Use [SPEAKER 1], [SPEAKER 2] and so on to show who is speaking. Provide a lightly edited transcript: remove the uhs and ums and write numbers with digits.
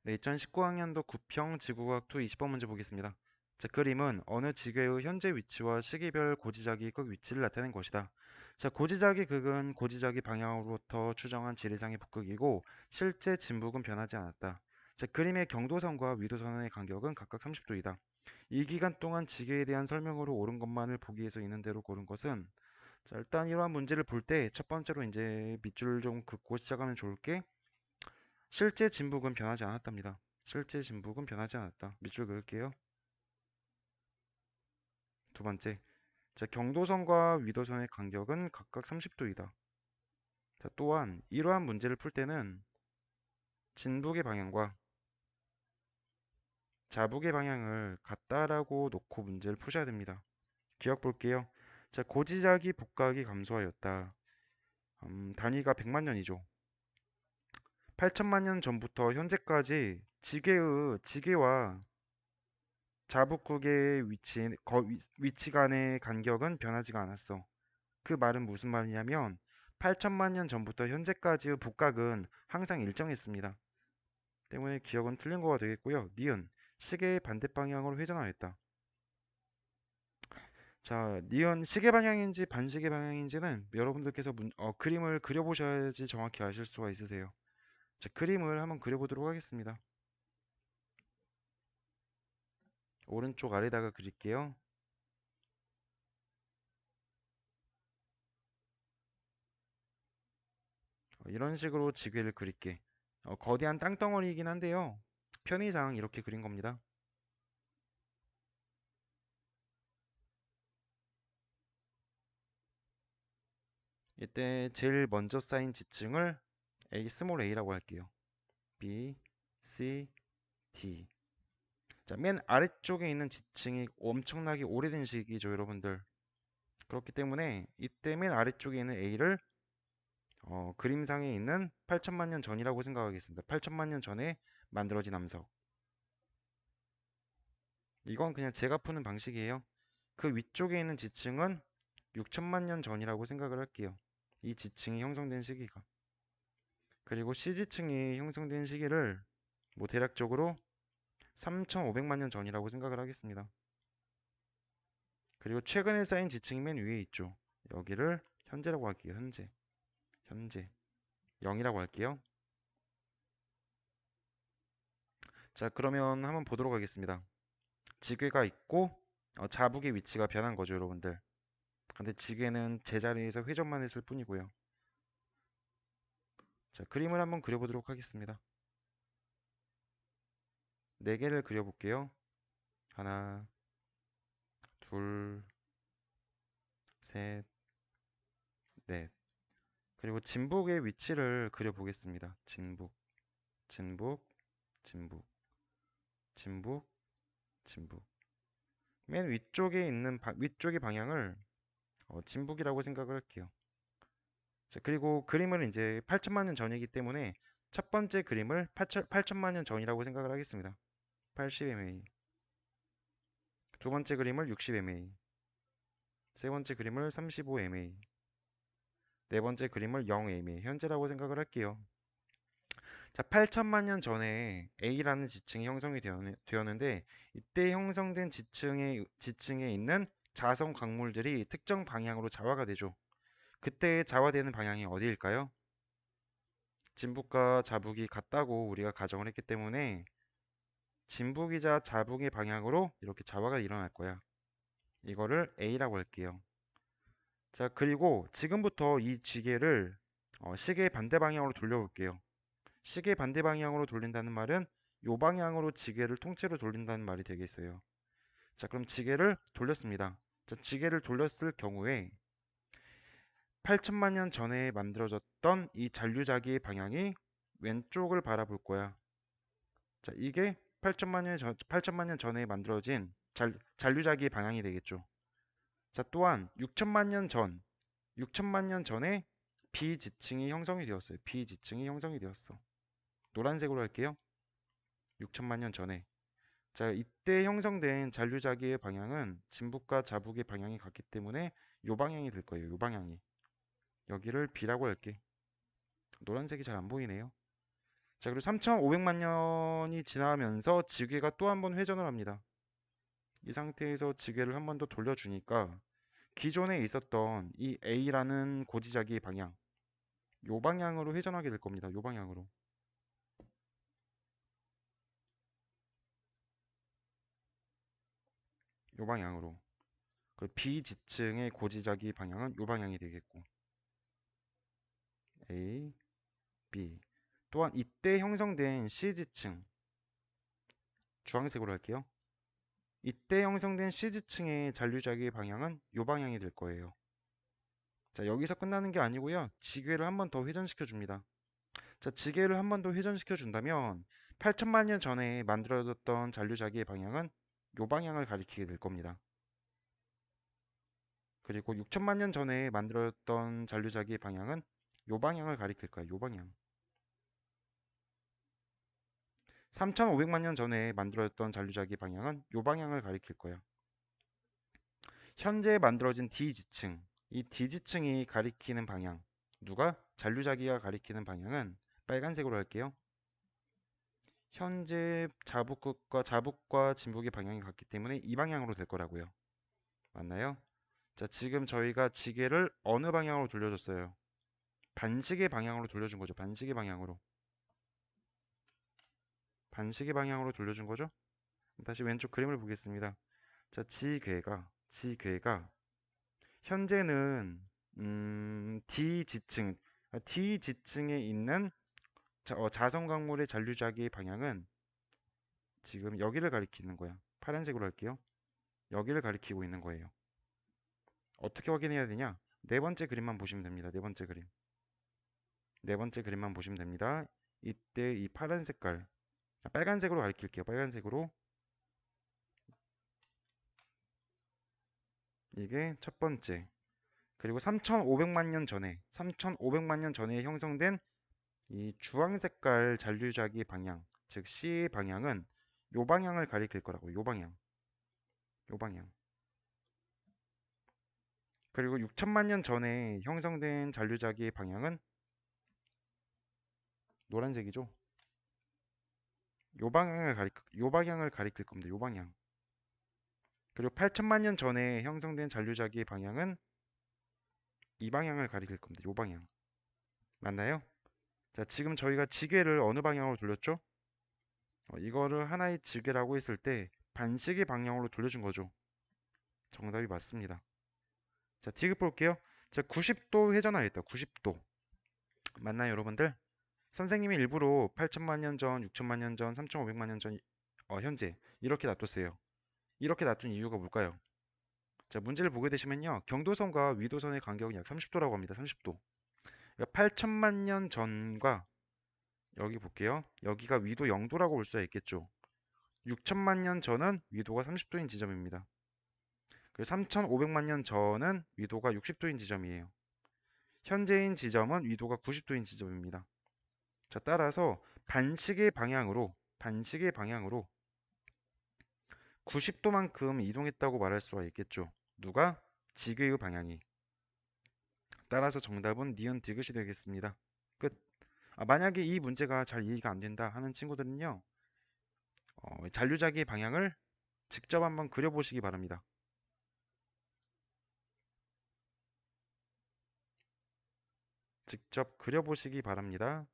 [SPEAKER 1] 네, 2019학년도 구평 지구과학 2 20번 문제 보겠습니다. 자, 그림은 어느 지구의 현재 위치와 시기별 고지자기 극 위치를 나타낸 것이다. 자, 고지자기 극은 고지자기 방향으로부터 추정한 지리상의 북극이고 실제 진북은 변하지 않았다. 자, 그림의 경도선과 위도선의 간격은 각각 30도이다. 이 기간 동안 지계에 대한 설명으로 옳은 것만을 보기 위해서 있는 대로 고른 것은 자, 일단 이러한 문제를 볼 때 첫 번째로 이제 밑줄을 좀 긋고 시작하면 좋을 게 실제 진북은 변하지 않았답니다. 실제 진북은 변하지 않았다. 밑줄 그을게요. 두 번째, 자, 경도선과 위도선의 간격은 각각 30도이다. 자, 또한 이러한 문제를 풀 때는 진북의 방향과 자북의 방향을 같다라고 놓고 문제를 푸셔야 됩니다. 기억 볼게요. 자, 고지자기 복각이 감소하였다. 단위가 100만 년이죠. 8천만 년 전부터 현재까지 지계와 자북극의 위치 간의 간격은 변하지가 않았어. 그 말은 무슨 말이냐면 8천만 년 전부터 현재까지의 북각은 항상 일정했습니다. 때문에 기억은 틀린 거가 되겠고요. 니은 시계의 반대 방향으로 회전하였다. 자, 니은 시계 방향인지 반시계 방향인지는 여러분들께서 그림을 그려보셔야지 정확히 아실 수가 있으세요. 자, 그림을 한번 그려보도록 하겠습니다. 오른쪽 아래다가 그릴게요. 이런 식으로 지괴를 그릴게. 거대한 땅덩어리이긴 한데요. 편의상 이렇게 그린 겁니다. 이때 제일 먼저 쌓인 지층을 A, 스몰 a라고 할게요. B, C, D. 자, 맨 아래쪽에 있는 지층이 엄청나게 오래된 시기죠, 여러분들. 그렇기 때문에 이때 맨 아래쪽에 있는 A를 그림상에 있는 8천만 년 전이라고 생각하겠습니다. 8천만 년 전에 만들어진 암석. 이건 그냥 제가 푸는 방식이에요. 그 위쪽에 있는 지층은 6천만 년 전이라고 생각을 할게요. 이 지층이 형성된 시기가. 그리고 C지층이 형성된 시기를 뭐 대략적으로 3,500만 년 전이라고 생각을 하겠습니다. 그리고 최근에 쌓인 지층이 맨 위에 있죠. 여기를 현재라고 할게요. 현재 0이라고 할게요. 자, 그러면 한번 보도록 하겠습니다. 지괴가 있고 자북의 위치가 변한 거죠, 여러분들. 근데 지괴는 제자리에서 회전만 했을 뿐이고요. 자, 그림을 한번 그려보도록 하겠습니다. 4개를 그려볼게요. 하나, 둘, 셋, 넷. 그리고 진북의 위치를 그려보겠습니다. 진북, 진북, 진북, 진북, 진북. 맨 위쪽에 있는 위쪽의 방향을 진북이라고 생각을 할게요. 자, 그리고 그림을 이제 8천만 년 전이기 때문에 첫 번째 그림을 8천만 년 전이라고 생각을 하겠습니다. 80 MA. 두 번째 그림을 60 MA. 세 번째 그림을 35 MA. 네 번째 그림을 0 MA. 현재라고 생각을 할게요. 자, 8천만 년 전에 A라는 지층이 형성이 되었는데 이때 형성된 지층에 있는 자성 광물들이 특정 방향으로 자화가 되죠. 그때 자화되는 방향이 어디일까요? 진북과 자북이 같다고 우리가 가정을 했기 때문에 진북이자 자북의 방향으로 이렇게 자화가 일어날 거야. 이거를 A라고 할게요. 자, 그리고 지금부터 이 지게를 시계 반대 방향으로 돌려볼게요. 시계 반대 방향으로 돌린다는 말은 요 방향으로 지게를 통째로 돌린다는 말이 되겠어요. 자, 그럼 지게를 돌렸습니다. 자, 지게를 돌렸을 경우에 8천만 년 전에 만들어졌던 이 잔류자기의 방향이 왼쪽을 바라볼 거야. 자, 이게 8천만 년 전에 만들어진 잔류자기의 방향이 되겠죠. 자, 또한 6천만 년 전에 비지층이 형성이 되었어요. 비지층이 형성이 되었어. 노란색으로 할게요. 6천만 년 전에. 자, 이때 형성된 잔류자기의 방향은 진북과 자북의 방향이 같기 때문에 요 방향이 될 거예요. 요 방향이. 여기를 B라고 할게. 노란색이 잘 안 보이네요. 자, 그리고 3,500만 년이 지나면서 지구가 또 한 번 회전을 합니다. 이 상태에서 지구를 한 번 더 돌려주니까 기존에 있었던 이 A라는 고지자기의 방향, 요 방향으로 회전하게 될 겁니다. 요 방향으로. 요 방향으로. 그 B 지층의 고지자기 방향은 요 방향이 되겠고. A, B. 또한 이때 형성된 C 지층, 주황색으로 할게요. 이때 형성된 C지층의 잔류자기의 방향은 요 방향이 될 거예요. 자, 여기서 끝나는 게 아니고요. 지궤를 한 번 더 회전시켜 줍니다. 자, 지궤를 한 번 더 회전시켜 준다면 8천만 년 전에 만들어졌던 잔류자기의 방향은 요 방향을 가리키게 될 겁니다. 그리고 6천만 년 전에 만들어졌던 잔류자기의 방향은 요 방향을 가리킬 거예요. 요 방향. 3,500만 년 전에 만들어졌던 잔류자기의 방향은 요 방향을 가리킬 거예요. 현재 만들어진 D지층, 이 D지층이 가리키는 방향, 누가? 잔류자기가 가리키는 방향은 빨간색으로 할게요. 현재 자북과 진북의 방향이 같기 때문에 이 방향으로 될 거라고요. 맞나요? 자, 지금 저희가 지게를 어느 방향으로 돌려줬어요? 반시계 방향으로 돌려준 거죠. 반시계 방향으로. 반시계 방향으로 돌려준 거죠. 다시 왼쪽 그림을 보겠습니다. 자, 지궤가 현재는 D 지층에 있는 자성 광물의 잔류자기의 방향은 지금 여기를 가리키는 거야. 파란색으로 할게요. 여기를 가리키고 있는 거예요. 어떻게 확인해야 되냐? 네 번째 그림만 보시면 됩니다. 네 번째 그림. 네 번째 그림만 보시면 됩니다. 이때 이 파란 색깔, 빨간색으로 가리킬게요. 빨간색으로. 이게 첫 번째. 그리고 3,500만 년 전에, 3,500만 년 전에 형성된 이 주황 색깔 잔류자기 방향, 즉 C의 방향은 요 방향을 가리킬 거라고. 요 방향. 요 방향. 그리고 6천만 년 전에 형성된 잔류자기의 방향은 노란색이죠. 요 방향을 가리킬 겁니다. 요 방향. 그리고 8천만 년 전에 형성된 잔류자기의 방향은 이 방향을 가리킬 겁니다. 요 방향. 맞나요? 자, 지금 저희가 지게를 어느 방향으로 돌렸죠? 이거를 하나의 지게라고 했을 때 반시계 방향으로 돌려준 거죠. 정답이 맞습니다. 자, 디귿 볼게요. 자, 90도 회전하였다. 90도. 맞나요, 여러분들? 선생님이 일부러 8천만 년 전, 6천만 년 전, 3,500만 년 전, 현재 이렇게 놔뒀어요. 이렇게 놔둔 이유가 뭘까요? 자, 문제를 보게 되시면요. 경도선과 위도선의 간격은 약 30도라고 합니다. 30도. 8천만 년 전과 여기 볼게요. 여기가 위도 0도라고 볼 수가 있겠죠. 6천만 년 전은 위도가 30도인 지점입니다. 그리고 3,500만 년 전은 위도가 60도인 지점이에요. 현재인 지점은 위도가 90도인 지점입니다. 자, 따라서 반시계 방향으로 90도만큼 이동했다고 말할 수가 있겠죠. 누가? 지구의 방향이. 따라서 정답은 니은 디귿이 되겠습니다. 끝. 만약에 이 문제가 잘 이해가 안 된다 하는 친구들은요, 잔류자기의 방향을 직접 한번 그려보시기 바랍니다. 직접 그려보시기 바랍니다.